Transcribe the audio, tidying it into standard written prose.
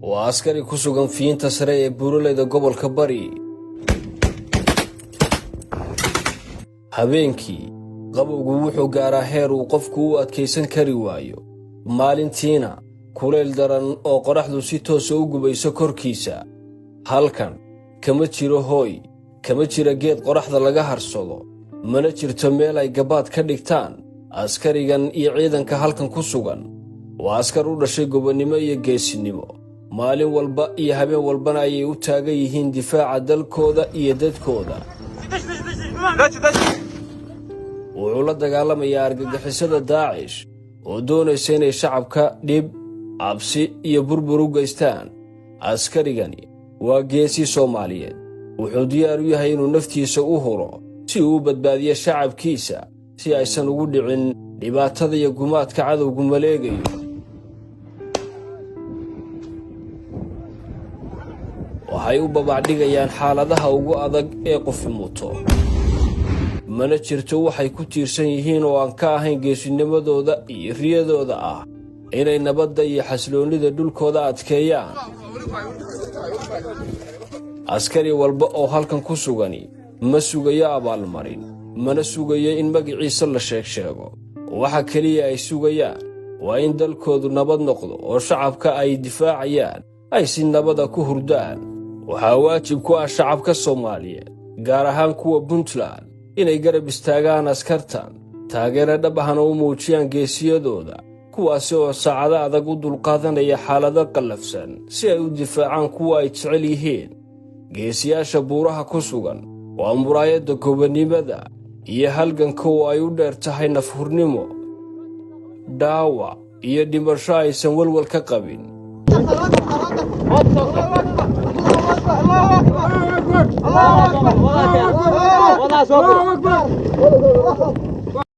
waa askari ku sugan fiinta sare ee buuraleyda gobolka bari. habeenkii qabowgu wuxuu gaaraa heer uu qofku u adkaysan kari waayo, maalintiina kuleyl daran oo qoraxdu si toosa u gubayso korkiisa. halkan kama jiro hooy, kama jira geed qoraxda laga harsado, mana jirto meel ay gabaad ka dhigtaan. askarigan iyo ciidanka halkan ku sugan waa askar u dhashay gobonnimo iyo geesinimo. maalin walba iyo habeen walbana ayay u taagan yihiin difaaca dalkooda iyo dadkooda. wuxuu la dagaalamayaa argagixisada daacish oo doonaysa inay shacabka dhib, cabsi iyo burbur u geystaan. askarigani waa geesi Soomaaliyeed. wuxuu diyaar u yahay inuu naftiisa u huro si uu u badbaadiyo shacabkiisa, si aysan ugu dhicin dhibaatada iyo gumaadka cadowgu maleegayo. waxay u babacdhigayaan xaaladaha ugu adag ee qofi muto. mana jirto waxay ku tiirsan yihiin oo aan ka ahayn geesinimadooda iyo riyadooda ah inay nabadda iyo xasiloonnida dhulkooda adkeeyaan. askari walba oo halkan ku sugani ma sugayo abaalmarin, mana sugayo in magaciisa la sheego. waxa keliya ay sugayaan waa in dalkoodu nabad noqdo oo shacabka ay difaacayaan ay si nabada ku hurdaan. waxaa waajib ku ah shacabka Soomaaliyeed, gaar ahaan kuwa Puntland, inay garab istaagaan askartan, taageero dhab ahna u muujiyaan geesiyadooda, kuwaasi oo saacado adag u dulqaadanaya xaalado qallafsan si ay u difaacaan kuwa ay jecel yihiin. geesiyaasha buuraha ku sugan waa muraayadda gobonnimada iyo halganka oo ay u dheer tahay nafhurnimo, dhaawac iyo dhimasho aysan walwal ka qabin. الله أكبر الله أكبر الله أكبر